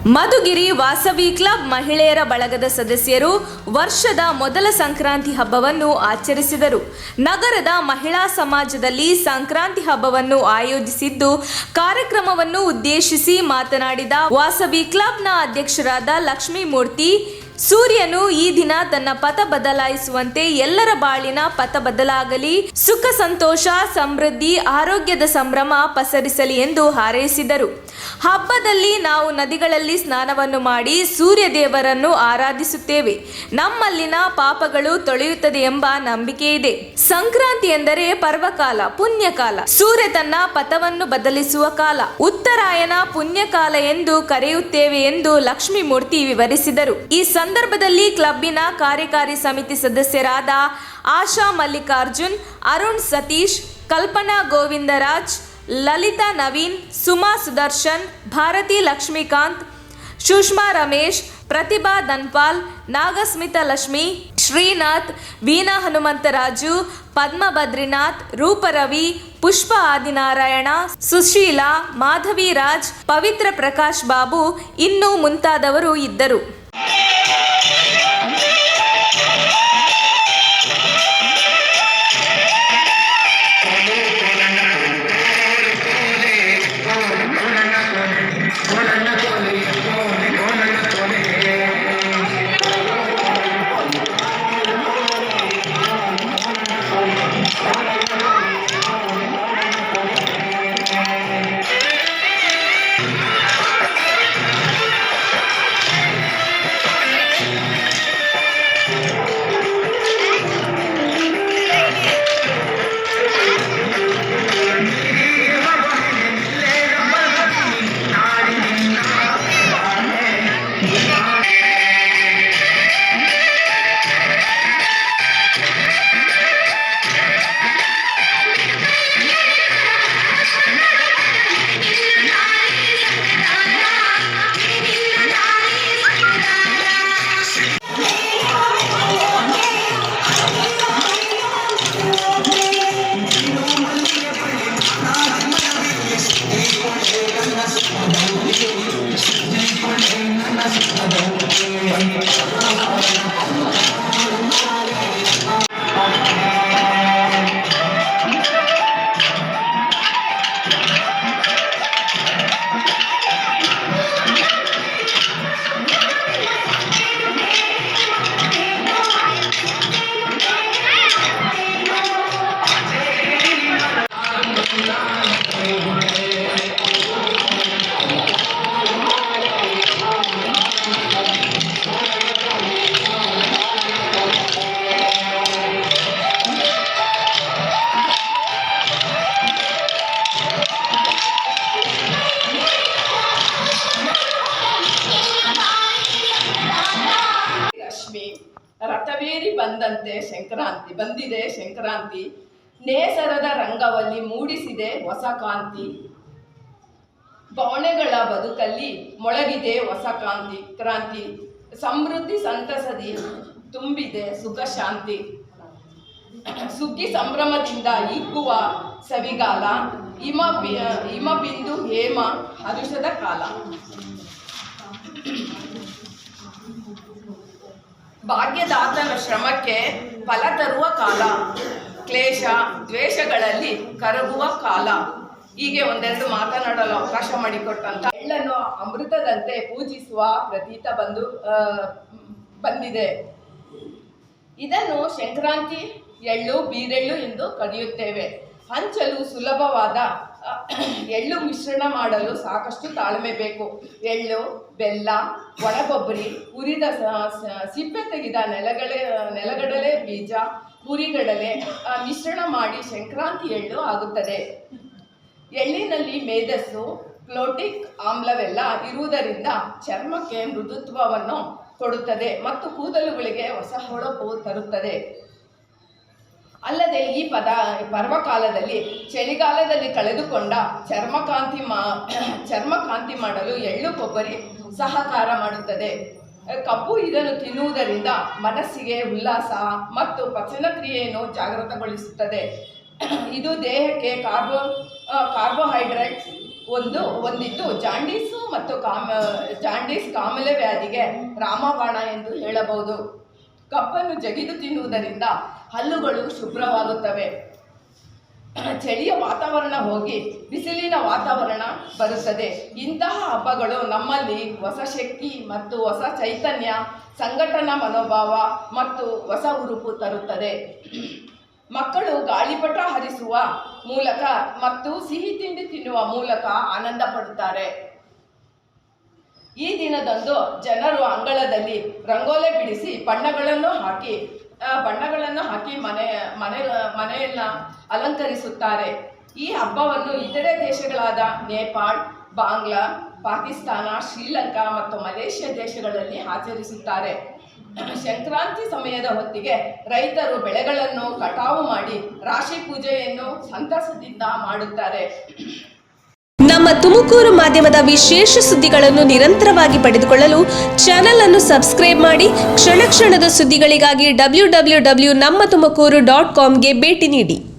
Madhugiri Vasavi club ಮಹಿಳೆಯರ ಬಳಗದ ಸದಸ್ಯರು ವರ್ಷದ ಮೊದಲ ಸಂಕ್ರಾಂತಿ ಹಬ್ಬವನ್ನು ಆಚರಿಸಿದರು. ನಗರದ ಮಹಿಳಾ ಸಮಾಜದಲ್ಲಿ ಸಂಕ್ರಾಂತಿ ಹಬ್ಬವನ್ನು ಆಯೋಜಿಸಿದ್ದು, ಕಾರ್ಯಕ್ರಮವನ್ನು ಉದ್ದೇಶಿಸಿ ಮಾತನಾಡಿದ ವಾಸವಿ ಕ್ಲಬ್ನ ಅಧ್ಯಕ್ಷರಾದ ಲಕ್ಷ್ಮೀಮೂರ್ತಿ, ಸೂರ್ಯನು ಈ ದಿನ ತನ್ನ ಪಥ ಬದಲಾಯಿಸುವಂತೆ ಎಲ್ಲರ ಬಾಳಿನ ಪಥ ಬದಲಾಗಲಿ, ಸುಖ ಸಂತೋಷ ಸಮೃದ್ಧಿ ಆರೋಗ್ಯದ ಸಂಭ್ರಮ ಪಸರಿಸಲಿ ಎಂದು ಹಾರೈಸಿದರು. ಹಬ್ಬದಲ್ಲಿ ನಾವು ನದಿಗಳಲ್ಲಿ ಸ್ನಾನವನ್ನು ಮಾಡಿ ಸೂರ್ಯ ದೇವರನ್ನು ಆರಾಧಿಸುತ್ತೇವೆ. ನಮ್ಮಲ್ಲಿನ ಪಾಪಗಳು ತೊಳೆಯುತ್ತದೆ ಎಂಬ ನಂಬಿಕೆ ಇದೆ. ಸಂಕ್ರಾಂತಿ ಎಂದರೆ ಪರ್ವಕಾಲ, ಪುಣ್ಯಕಾಲ, ಸೂರ್ಯ ತನ್ನ ಪಥವನ್ನು ಬದಲಿಸುವ ಕಾಲ, ಉತ್ತರಾಯಣ ಪುಣ್ಯಕಾಲ ಎಂದು ಕರೆಯುತ್ತೇವೆ ಎಂದು ಲಕ್ಷ್ಮೀಮೂರ್ತಿ ವಿವರಿಸಿದರು. ಈ ಸಂದರ್ಭದಲ್ಲಿ ಕ್ಲಬ್ಬಿನ ಕಾರ್ಯಕಾರಿ ಸಮಿತಿ ಸದಸ್ಯರಾದ ಆಶಾ ಮಲ್ಲಿಕಾರ್ಜುನ್, ಅರುಣ್ ಸತೀಶ್, ಕಲ್ಪನಾ ಗೋವಿಂದರಾಜ್, ಲಲಿತಾ ನವೀನ್, ಸುಮಾ ಸುದರ್ಶನ್, ಭಾರತಿ ಲಕ್ಷ್ಮೀಕಾಂತ್, ಸುಷ್ಮಾ ರಮೇಶ್, ಪ್ರತಿಭಾ ಧನ್ಪಾಲ್, ನಾಗಸ್ಮಿತಾ ಲಕ್ಷ್ಮಿ, ಶ್ರೀನಾಥ್, ವೀಣಾ ಹನುಮಂತರಾಜು, ಪದ್ಮ ಬದ್ರಿನಾಥ್, ರೂಪರವಿ, ಪುಷ್ಪ ಆದಿನಾರಾಯಣ, ಸುಶೀಲಾ, ಮಾಧವಿ ರಾಜ್, ಪವಿತ್ರ ಪ್ರಕಾಶ್ ಬಾಬು ಇನ್ನೂ ಮುಂತಾದವರು ಇದ್ದರು. ರಥವೇರಿ ಬಂದಂತೆ ಸಂಕ್ರಾಂತಿ ಬಂದಿದೆ, ಸಂಕ್ರಾಂತಿ ನೇಸರದ ರಂಗವಲ್ಲಿ ಮೂಡಿಸಿದೆ ಹೊಸ ಕಾಂತಿ, ಬವಣೆಗಳ ಬದುಕಲ್ಲಿ ಮೊಳಗಿದೆ ಹೊಸ ಕ್ರಾಂತಿ, ಸಮೃದ್ಧಿ ಸಂತಸದಿ ತುಂಬಿದೆ ಸುಖ ಶಾಂತಿ, ಸುಗ್ಗಿ ಸಂಭ್ರಮದಿಂದ ಹಿಗ್ಗುವ ಸವಿಗಾಲ, ಹಿಮ ಬಿಂದು ಹೇಮ ಹರುಷದ ಕಾಲ, ಭಾಗ್ಯದಾತನ ಶ್ರಮಕ್ಕೆ ಫಲ ತರುವ ಕಾಲ, ಕ್ಲೇಶ ದ್ವೇಷಗಳಲ್ಲಿ ಕರಗುವ ಕಾಲ. ಹೀಗೆ ಒಂದೆರಡು ಮಾತನಾಡಲು ಅವಕಾಶ ಮಾಡಿಕೊಟ್ಟಂತ ಎಳ್ಳನ್ನು ಅಮೃತದಂತೆ ಪೂಜಿಸುವ ಪ್ರತೀತ ಬಂದಿದೆ. ಇದನ್ನು ಸಂಕ್ರಾಂತಿ ಎಳ್ಳು ಬೀರೆಳ್ಳು ಎಂದು ಕರೆಯುತ್ತೇವೆ. ಹಂಚಲು ಸುಲಭವಾದ ಎಳ್ಳು ಮಿಶ್ರಣ ಮಾಡಲು ಸಾಕಷ್ಟು ತಾಳ್ಮೆ ಬೇಕು. ಎಳ್ಳು, ಬೆಲ್ಲ, ಒಣಕೊಬ್ಬರಿ, ಹುರಿದ ಸಿಪ್ಪೆ ತೆಗೆದ ನೆಲಗಡಲೆ ಬೀಜ, ಹುರಿಗಡಲೆ ಮಿಶ್ರಣ ಮಾಡಿ ಸಂಕ್ರಾಂತಿ ಎಳ್ಳು ಆಗುತ್ತದೆ. ಎಳ್ಳಿನಲ್ಲಿ ಮೇಧಸ್ಸು, ಫ್ಲೋಟಿಕ್ ಆಮ್ಲವೆಲ್ಲ ಇರುವುದರಿಂದ ಚರ್ಮಕ್ಕೆ ಮೃದುತ್ವವನ್ನು ಕೊಡುತ್ತದೆ ಮತ್ತು ಕೂದಲುಗಳಿಗೆ ಹೊಸ ಹೊಳಪು ತರುತ್ತದೆ. ಅಲ್ಲದೆ ಈ ಪರ್ವಕಾಲದಲ್ಲಿ ಚಳಿಗಾಲದಲ್ಲಿ ಕಳೆದುಕೊಂಡ ಚರ್ಮಕಾಂತಿ ಮಾಡಲು ಎಳ್ಳು ಕೊಬ್ಬರಿ ಸಹಕಾರ ಮಾಡುತ್ತದೆ. ಕಬ್ಬು ಇದನ್ನು ತಿನ್ನುವುದರಿಂದ ಮನಸ್ಸಿಗೆ ಉಲ್ಲಾಸ ಮತ್ತು ಪಚನ ಕ್ರಿಯೆಯನ್ನು ಜಾಗೃತಗೊಳಿಸುತ್ತದೆ. ಇದು ದೇಹಕ್ಕೆ ಕಾರ್ಬೋಹೈಡ್ರೇಟ್ಸ್ ಒಂದಿದ್ದು ಜಾಂಡೀಸು ಮತ್ತು ಜಾಂಡೀಸ್ ಕಾಮಲೆ ವ್ಯಾಧಿಗೆ ರಾಮಬಾಣ ಎಂದು ಹೇಳಬಹುದು. ಕಪ್ಪನ್ನು ಜಗಿದು ತಿನ್ನುವುದರಿಂದ ಹಲ್ಲುಗಳು ಶುಭ್ರವಾಗುತ್ತವೆ. ಚಳಿಯ ವಾತಾವರಣ ಹೋಗಿ ಬಿಸಿಲಿನ ವಾತಾವರಣ ಬರುತ್ತದೆ. ಇಂತಹ ಹಬ್ಬಗಳು ನಮ್ಮಲ್ಲಿ ಹೊಸ ಶಕ್ತಿ ಮತ್ತು ಹೊಸ ಚೈತನ್ಯ, ಸಂಘಟನಾ ಮನೋಭಾವ ಮತ್ತು ಹೊಸ ಹುರುಪು ತರುತ್ತದೆ. ಮಕ್ಕಳು ಗಾಳಿಪಟ ಹಾರಿಸುವ ಮೂಲಕ ಮತ್ತು ಸಿಹಿ ತಿಂಡಿ ತಿನ್ನುವ ಮೂಲಕ ಆನಂದ ಪಡುತ್ತಾರೆ. ಈ ದಿನದಂದು ಜನರು ಅಂಗಳದಲ್ಲಿ ರಂಗೋಲೆ ಬಿಡಿಸಿ ಬಣ್ಣಗಳನ್ನು ಹಾಕಿ ಮನೆಯನ್ನ ಅಲಂಕರಿಸುತ್ತಾರೆ. ಈ ಹಬ್ಬವನ್ನು ಇತರೆ ದೇಶಗಳಾದ ನೇಪಾಳ, ಬಾಂಗ್ಲಾ, ಪಾಕಿಸ್ತಾನ, ಶ್ರೀಲಂಕಾ ಮತ್ತು ಮಲೇಷ್ಯಾ ದೇಶಗಳಲ್ಲಿ ಆಚರಿಸುತ್ತಾರೆ. ಸಂಕ್ರಾಂತಿ ಸಮಯದ ಹೊತ್ತಿಗೆ ರೈತರು ಬೆಳೆಗಳನ್ನು ಕಟಾವು ಮಾಡಿ ರಾಶಿ ಪೂಜೆಯನ್ನು ಸಂತಸದಿಂದ ಮಾಡುತ್ತಾರೆ. ನಮ್ಮ ತುಮಕೂರು ಮಾಧ್ಯಮದ ವಿಶೇಷ ಸುದ್ದಿಗಳನ್ನು ನಿರಂತರವಾಗಿ ಪಡೆದುಕೊಳ್ಳಲು ಚಾನೆಲ್ ಅನ್ನು ಸಬ್ಸ್ಕ್ರೈಬ್ ಮಾಡಿ. ಕ್ಷಣ ಕ್ಷಣದ ಸುದ್ದಿಗಳಿಗಾಗಿ www.nammathumakuru.com ಗೆ ಭೇಟಿ ನೀಡಿ.